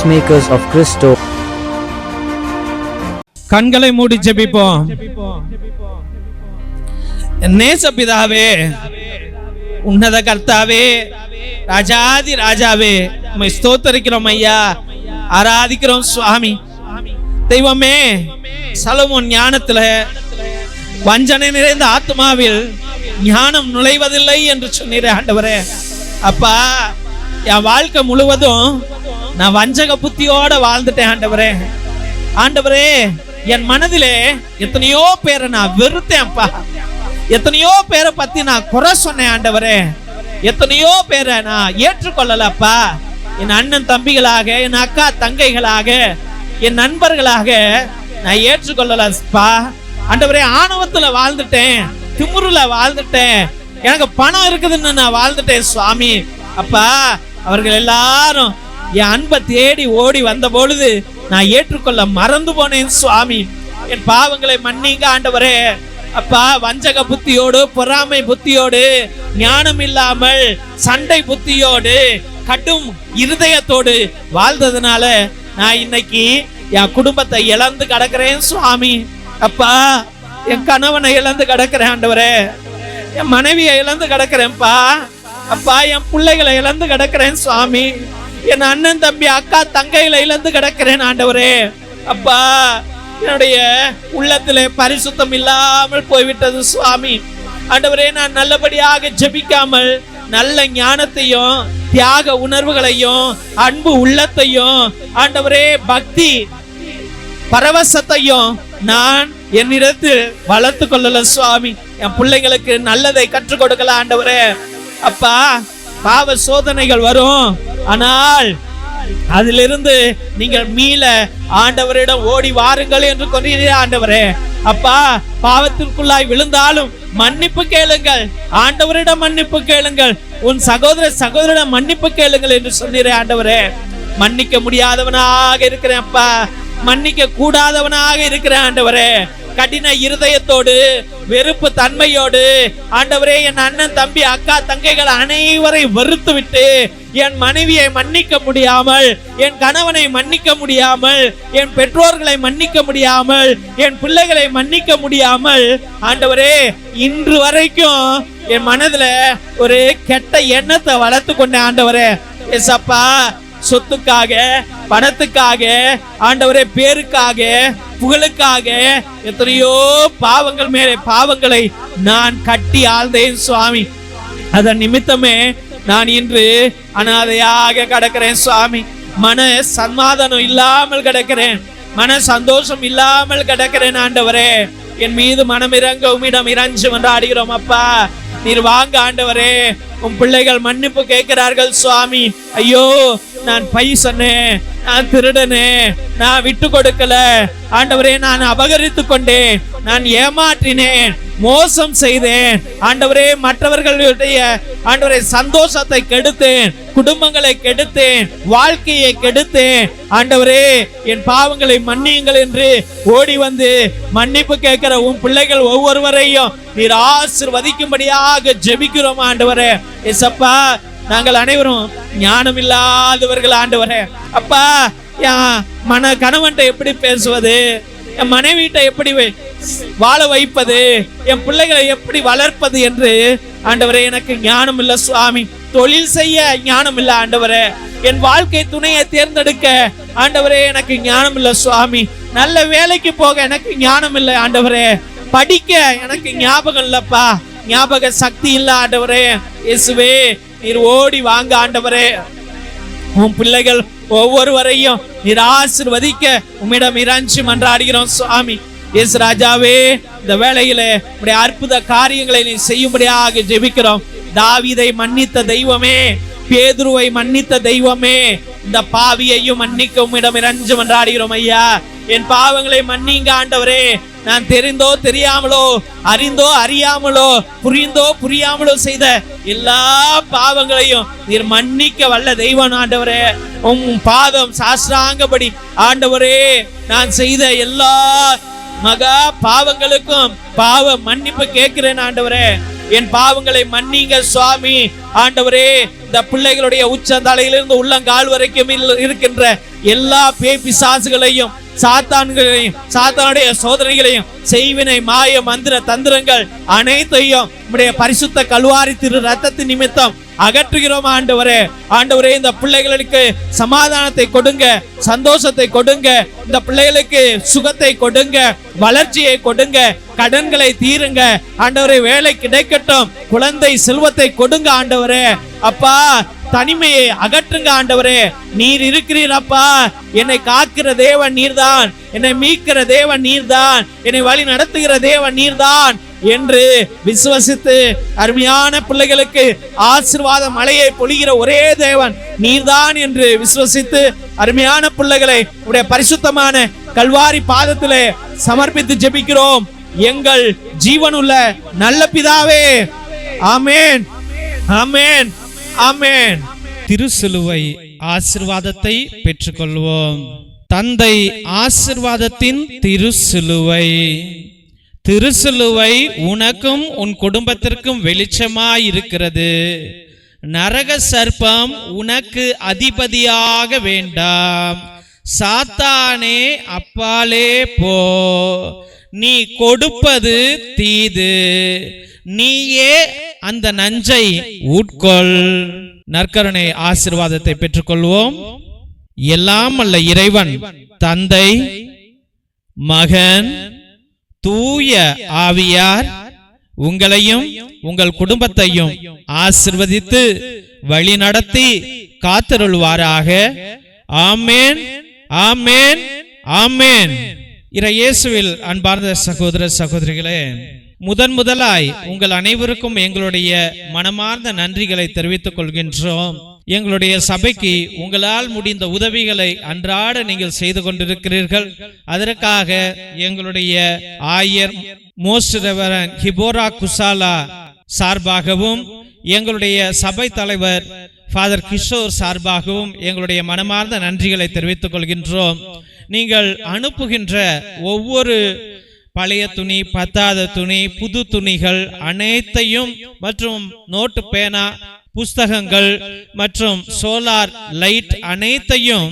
Peacemakers of Christo. கண்களை மூடி ஜெபிப்போம். நேசபிதாவே, உன்னத கர்த்தாவே, ராஜாதி ராஜாவே, உம்மை ஸ்தோத்திரிக்கிறோம் ஐயா, ஆராதிக்கிறோம் சுவாமி. தெய்வமே, சலமோன் ஞானத்துல வஞ்சனை நிறைந்த ஆத்மாவில் ஞானம் நுழைவதில்லை என்று சொன்னீரே ஆண்டவரே. அப்பா, என் வாழ்க்கை முழுவதும் நான் வஞ்சக புத்தியோட வாழ்ந்துட்டேன் ஆண்டவரே. ஆண்டவரே, என் மனதிலே எத்தனையோ பேரை நான் வெறுத்தேன்ப்பா. எத்தனையோ பேரை பத்தி நான் குறை சொன்னேன் ஆண்டவரே. எத்தனையோ பேரை நான் ஏற்றுக்கொள்ளலப்பா. என் அண்ணன் தம்பிகளாக, என் அக்கா தங்கைகளாக, என் நண்பர்களாக நான் ஏற்றுக்கொள்ளலப்பா. ஆண்டவரே, ஆணவத்துல வாழ்ந்துட்டேன், திமிருல வாழ்ந்துட்டேன், எனக்கு பணம் இருக்குதுன்னு நான் வாழ்ந்துட்டேன் சுவாமி. அப்பா, அவர்கள் எல்லாரும் என் அன்பை தேடி ஓடி வந்த பொழுது நான் ஏற்றுக்கொள்ள மறந்து போனேன் சுவாமி. என் பாவங்களை மன்னிங்க ஆண்டவரே. அப்பா, வஞ்சக புத்தியோடு, பொறாமை புத்தியோடு, ஞானம் இல்லாமல் சண்டை புத்தியோடு, கடும் இருதயத்தோடு வாழ்ந்ததுனால நான் இன்னைக்கு என் குடும்பத்தை இழந்து கிடக்கிறேன் சுவாமி. அப்பா, என் கணவனை இழந்து கிடக்கிறேன் ஆண்டவரே. என் மனைவியை இழந்து கிடக்கிறேன்ப்பா. அப்பா, என் பிள்ளைகளை இழந்து கிடக்கிறேன் சுவாமி. என் அண்ணன் தம்பி அக்கா தங்கைகளை இழந்து கிடக்கிறேன் ஆண்டவரே. அப்பா, என்னுடைய உள்ளத்திலே பரிசுத்தம் இல்லாமல் போய்விட்டது சுவாமி. ஆண்டவரே, நான் நல்லபடியாக ஜெபிக்காமல் நல்ல ஞானத்தையும் தியாக உணர்வுகளையும் அன்பு உள்ளத்தையும் ஆண்டவரே பக்தி பரவசத்தையும் நான் என்னிடத்தில் வளர்த்து கொள்ளல சுவாமி. என் பிள்ளைங்களுக்கு நல்லதை கற்றுக் கொடுக்கல ஆண்டவரே. அப்பா, பாவ சோதனைகள் வரும், ஆனால் அதிலிருந்து நீங்கள் மீள ஆண்டவரிடம் ஓடி வாருங்கள் என்று கொண்டீரே ஆண்டவரே. அப்பா, பாவத்திற்குள்ளாய் விழுந்தாலும் மன்னிப்பு கேளுங்கள், ஆண்டவரிடம் மன்னிப்பு கேளுங்கள், உன் சகோதரிடம் மன்னிப்பு கேளுங்கள் என்று சொன்னீரே ஆண்டவரே. மன்னிக்க முடியாதவனாக இருக்கிறேன் அப்பா, மன்னிக்க கூடாதவனாக இருக்கிறேன் ஆண்டவரே. கடின இருதயத்தோடு, வெறுப்பு தன்மையோடு ஆண்டவரே, என் அண்ணன் தம்பி அக்கா தங்கைகள் அனைவரை வெறுத்து விட்டு, என் மனைவியை மன்னிக்க முடியாமல், என் கணவனை மன்னிக்க முடியாமல், என் பெற்றோர்களை மன்னிக்க முடியாமல், என் பிள்ளைகளை மன்னிக்க முடியாமல் ஆண்டவரே, இன்று வரைக்கும் என் மனதுல ஒரு கெட்ட எண்ணத்தை வளர்த்து கொண்டேன் ஆண்டவரே. ஏசப்பா, சொத்துக்காக, பணத்துக்காக, ஆண்டவரே, பேருக்காக, புகழுக்காக எத்தனையோ பாவங்கள் மேலே பாவங்களை நான் கட்டி ஆழ்ந்தேன் சுவாமி. அதன் நிமித்தமே நான் இன்று அனாதையாக கிடக்கிறேன் சுவாமி. மன சமாதானம் இல்லாமல் கிடக்கிறேன், மன சந்தோஷம் இல்லாமல் கிடக்கிறேன் ஆண்டவரே. என் மீது மனம் இறங்க உம்மிடம் இறஞ்சு மன்றாடுகிறோம் அப்பா. நீர் வாங்க ஆண்டவரே. உன் பிள்ளைகள் மன்னிப்பு கேட்கிறார்கள் சுவாமி. ஐயோ, நான் பொய் சொன்னேன், நான் திருடனேன், நான் விட்டு கொடுக்கல ஆண்டவரே, நான் அபகரித்து கொண்டேன், நான் ஏமாற்றினேன், மோசம் செய்தேன் ஆண்டவரே, மற்றவர்களுடைய ஆண்டவரே சந்தோஷத்தை கெடுத்தேன், குடும்பங்களை கெடுத்தேன், வாழ்க்கையை கெடுத்தேன் ஆண்டவரே, என் பாவங்களை மன்னியுங்கள் என்று ஓடி வந்து மன்னிப்பு கேட்கிற உன் பிள்ளைகள் ஒவ்வொருவரையும் நீர் ஆசீர்வதிக்கும்படியாக ஜெபிக்கிறோம் ஆண்டவரே. ஏசப்பா, நாங்கள் அனைவரும் ஞானம் இல்லாதவர்கள் ஆண்டவரே. அப்பா, என் கணவன்கிட்ட எப்படி பேசுவது, என் மனைவிட்ட எப்படி வாழ வைப்பது, என் பிள்ளைகளை எப்படி வளர்ப்பது என்று ஆண்டவரே எனக்கு ஞானம் இல்லை சுவாமி. தொழில் செய்ய ஞானம் இல்லை ஆண்டவரே. என் வாழ்க்கை துணையை தேர்ந்தெடுக்க ஆண்டவரே எனக்கு ஞானம் இல்லை சுவாமி. நல்ல வேலைக்கு போக எனக்கு ஞானம் இல்லை ஆண்டவரே. படிக்க எனக்கு ஞாபகம் இல்லப்பா, ஞாபக சக்தி இல்லை ஆண்டவரே. இயேசுவே, நீர் ஓடி வாங்க ஆண்டவரே. உன் பிள்ளைகள் ஒவ்வொருவரையும் நீர் ஆசீர்வதிக்க உம்மிடம் இறஞ்சி மன்றாடுகிறோம் சுவாமி. இயேசு ராஜாவே, இந்த வேளையில உம்முடைய அற்புத காரியங்களை நீ செய்யும்படியாக ஜெபிக்கிறோம். தாவீதை மன்னித்த தெய்வமே, பேதுருவை மன்னித்த தெய்வமே, இந்த பாவியையும் மன்னிக்க உம்மிடம் இறஞ்சி மன்றாடுகிறோம் ஐயா. என் பாவங்களை மன்னிங்க ஆண்டவரே. நான் தெரிந்தோ தெரியாமலோ, அறிந்தோ அறியாமலோ, புரிந்தோ புரியாமலோ செய்த எல்லா பாவங்களையும் நீர் மன்னிக்க வல்ல தெய்வம் ஆண்டவரே. உம் பாதம் சாஸ்திராங்கபடி ஆண்டவரே, நான் செய்த எல்லா மகா பாவங்களுக்கும் பாவ மன்னிப்பு கேட்கிறேன் ஆண்டவரே. என் பாவங்களை மன்னிங்க சுவாமி. ஆண்டவரே, இந்த பிள்ளைகளுடைய உச்சந்தலையிலிருந்து உள்ளங்கால் வரைக்கும் இருக்கின்ற எல்லா பேய் பிசாசுகளையும் சாத்தானுடைய சோதனைகளையும் செய்வினை மாய மந்திர தந்திரங்கள் அனைத்தையும் உம்முடைய பரிசுத்த கல்வாரி திரு ரத்தத்தின் நிமித்தம் அகற்றுகிறோம் ஆண்டவரே. ஆண்டவரே, இந்த பிள்ளைகளுக்கு சமாதானத்தை கொடுங்க, சந்தோஷத்தை கொடுங்க, இந்த பிள்ளைகளுக்கு சுகத்தை கொடுங்க, வளர்ச்சியை கொடுங்க, கடன்களை தீருங்க ஆண்டவரே. வேலை கிடைக்கட்டும், குழந்தை செல்வத்தை கொடுங்க ஆண்டவரே. அப்பா, தனிமையை அகற்றுங்க ஆண்டவரே. நீர் இருக்கிறீர் அப்பா. என்னை காக்கிற தேவன் நீர்தான், என்னை மீட்கிற தேவன் நீர்தான், என்னை வழி நடத்துகிற தேவன் நீர்தான் என்று விசுவசித்து அருமையான பிள்ளைகளுக்கு ஆசீர்வாத மழையை பொழிகிற ஒரே தேவன் நீர்தான் என்று விசுவசித்து அருமையான பிள்ளைகளை உடைய பரிசுத்தமான கல்வாரி பாதத்திலே சமர்ப்பித்து ஜெபிக்கிறோம் எங்கள் ஜீவனுள்ள நல்ல பிதாவே. ஆமென், ஆமென், ஆமென். திருசிலுவை ஆசீர்வாதத்தை பெற்றுக்கொள்வோம். தந்தை ஆசீர்வாதத்தின் திருசிலுவை. திருசிலுவை உனக்கும் உன் குடும்பத்திற்கும் வெளிச்சமாயிருக்கிறது. நரக சர்ப்பம் உனக்கு அதிபதியாக வேண்டாம். சாத்தானே அப்பாலே போ. நீ கொடுப்பது தீது, நீயே அந்த நஞ்சை உட்கொள். நற்கருணை ஆசீர்வாதத்தை பெற்றுக்கொள்வோம். எல்லாம் அல்ல இறைவன் தந்தை, மகன், தூய ஆவியார் உங்களையும் உங்கள் குடும்பத்தையும் ஆசீர்வதித்து வழி நடத்தி காத்தருள்வாராக. ஆமென், ஆமென், ஆமென். இயேசுவில் அன்பார்ந்த சகோதர சகோதரிகளே, முதலாய் உங்கள் அனைவருக்கும் எங்களுடைய மனமார்ந்த நன்றிகளை தெரிவித்துக் கொள்கின்றோம். எங்களுடைய சபைக்கு உங்களால் முடிந்த உதவிகளை அன்றாட நீங்கள் செய்து கொண்டிருக்கிறீர்கள். அதற்காக எங்களுடைய ஆயர் மோஸ்ட் ரெவரண்ட் ஹிபோரா குசாலா சார்பாகவும் எங்களுடைய சபை தலைவர் ஃபாதர் கிஷோர் சார்பாகவும் எங்களுடைய மனமார்ந்த நன்றிகளை தெரிவித்துக் கொள்கின்றோம். நீங்கள் அனுப்புகின்ற ஒவ்வொரு பழைய துணி, பத்தாத துணி, புது துணிகள் அனைத்தையும் மற்றும் நோட்டு, பேனா, புஸ்தகங்கள் மற்றும் சோலார் லைட் அனைத்தையும்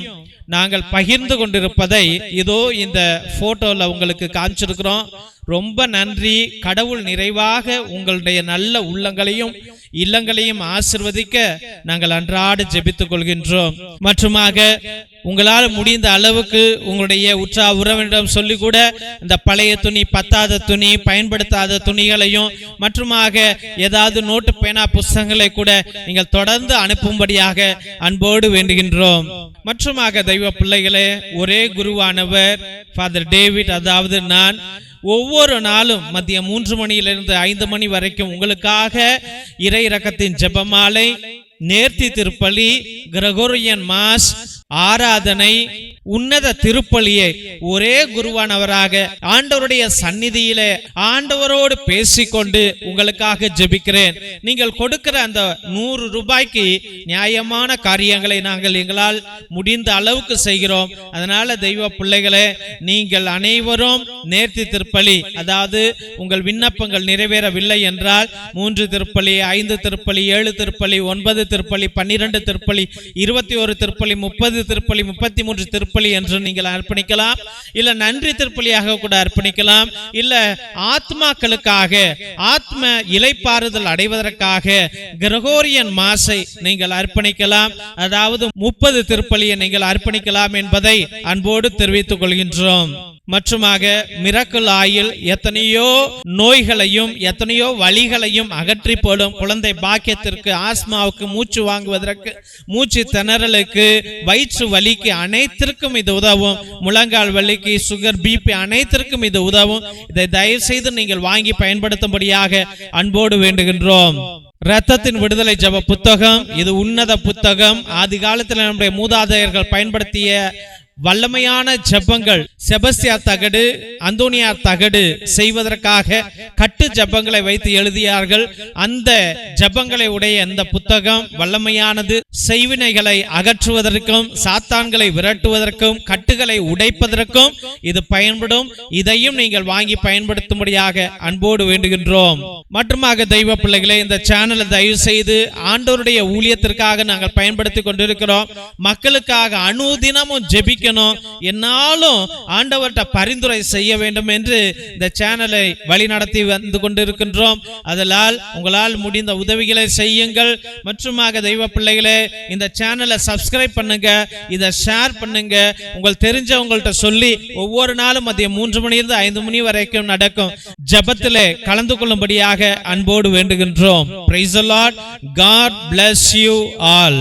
நாங்கள் பகிர்ந்து கொண்டிருப்பதை இதோ இந்த போட்டோல உங்களுக்கு காமிச்சிருக்கிறோம். ரொம்ப நன்றி. கடவுள் நிறைவாக உங்களுடைய நல்ல உள்ளங்களையும் இல்லங்களையும் ஆசிர்வதிக்க நாங்கள் அன்றாட ஜெபித்துக் கொள்கின்றோம். மற்றுமாக உங்களால் முடிந்த அளவுக்கு உங்களுடைய உற்றா உறவினரிடம் சொல்லி கூட இந்த பழைய துணி, பத்தாத துணி, பயன்படுத்தாத துணிகளையும் மற்றுமாக ஏதாவது நோட்டு, பேனா, புஸ்தகங்களை கூட நீங்கள் தொடர்ந்து அனுப்பும்படியாக அன்போடு வேண்டுகின்றோம். மற்றுமாக தெய்வ பிள்ளைகளே, ஒரே குருவானவர் ஃபாதர் டேவிட், அதாவது நான் ஒவ்வொரு நாளும் மதியம் 3 மணியிலிருந்து 5 மணி வரைக்கும் உங்களுக்காக இறை இரக்கத்தின் ஜெபமாலை, நேர்த்தி திருப்பலி, கிரகோரியன் மாஸ், ஆராதனை, உன்னத திருப்பலியை ஒரே குருவானவராக ஆண்டவருடைய சந்நிதியிலே ஆண்டவரோடு பேசிக்கொண்டு உங்களுக்காக ஜெபிக்கிறேன். நீங்கள் கொடுக்கிற அந்த 100 ரூபாய்க்கு நியாயமான காரியங்களை நாங்கள் எங்களால் முடிந்த அளவுக்கு செய்கிறோம். அதனால தெய்வ பிள்ளைகளே, நீங்கள் அனைவரும் நேர்த்தி திருப்பலி, அதாவது உங்கள் விண்ணப்பங்கள் நிறைவேறவில்லை என்றால் 3 திருப்பலி, 5 திருப்பலி, 7 திருப்பலி, 9 திருப்பலி, 12 திருப்பலி, 21 திருப்பலி, 30 திருப்பலி, 33 திருப்பலி என்று நீங்கள் அர்ப்பணிக்கலாம். இல்ல நன்றி திருப்பலியாக கூட அர்ப்பணிக்கலாம். இல்ல ஆத்மாக்களுக்காக, ஆத்ம இளைப்பாறுதல் அடைவதற்காக கிரகோரியன் மாசை நீங்கள் அர்ப்பணிக்கலாம். அதாவது 30 திருப்பலியை நீங்கள் அர்ப்பணிக்கலாம் என்பதை அன்போடு தெரிவித்துக் கொள்கின்றோம். மற்றுமாக மிரக்கல் ஆயில் எத்தனையோ நோய்களையும் எத்தனையோ வலிகளையும் அகற்றி போடும். குழந்தை பாக்கியத்திற்கு, ஆஸ்மாவுக்கு, மூச்சு வாங்குவதற்கு, மூச்சு திணறலுக்கு, வயிற்று வலிக்கு அனைத்திற்கும் இது உதவும். முழங்கால் வலிக்கு, சுகர், பிபி அனைத்திற்கும் இது உதவும். இதை தயவு செய்து நீங்கள் வாங்கி பயன்படுத்தும்படியாக அன்போடு வேண்டுகின்றோம். இரத்தத்தின் விடுதலை ஜெப புத்தகம், இது உன்னத புத்தகம். ஆதி காலத்தில் நம்முடைய மூதாதையர்கள் பயன்படுத்திய வல்லமையான ஜெபங்கள், செபஸ்தியா தகடு, அந்தோனியா தகடு செய்வதற்காக கட்டு ஜெபங்களை வைத்து எழுதியார்கள். அந்த ஜெபங்களை உடைய இந்த புத்தகம் வல்லமையானது. செய்வினைகளை அகற்றுவதற்கும் சாத்தான்களை விரட்டுவதற்கும் கட்டுகளை உடைப்பதற்கும் இது பயன்படும். இதையும் நீங்கள் வாங்கி பயன்படுத்தும்படியாக அன்போடு வேண்டுகின்றோம். மற்றுமாக தெய்வ பிள்ளைகளே, இந்த சேனலை தயவு செய்து ஆண்டவருடைய ஊழியத்திற்காக நாங்கள் பயன்படுத்தி கொண்டிருக்கிறோம். மக்களுக்காக அனுதினமும் ஜெபிக்கணும். என்னாலும் ஆண்டவர்கிட்ட பரிந்துரை செய்ய வேண்டும் என்று இந்த சேனலை வழிநடத்தி வந்து கொண்டிருக்கின்றோம். அதனால் உங்களால் முடிந்த உதவிகளை செய்யுங்கள். மற்றுமாக தெய்வ பிள்ளைகளே, இந்த சேனலை சப்ஸ்கிரைப் பண்ணுங்க, இதை ஷேர் பண்ணுங்க. உங்கள் தெரிஞ்சவங்கள்ட்ட சொல்லி ஒவ்வொரு நாளும் மதியம் 3 மணியிலிருந்து 5 மணி வரைக்கும் நடக்கும் ஜெபத்திலே கலந்து கொள்ளும்படியாக அன்போடு வேண்டுகின்றோம். Praise the Lord. God bless you all.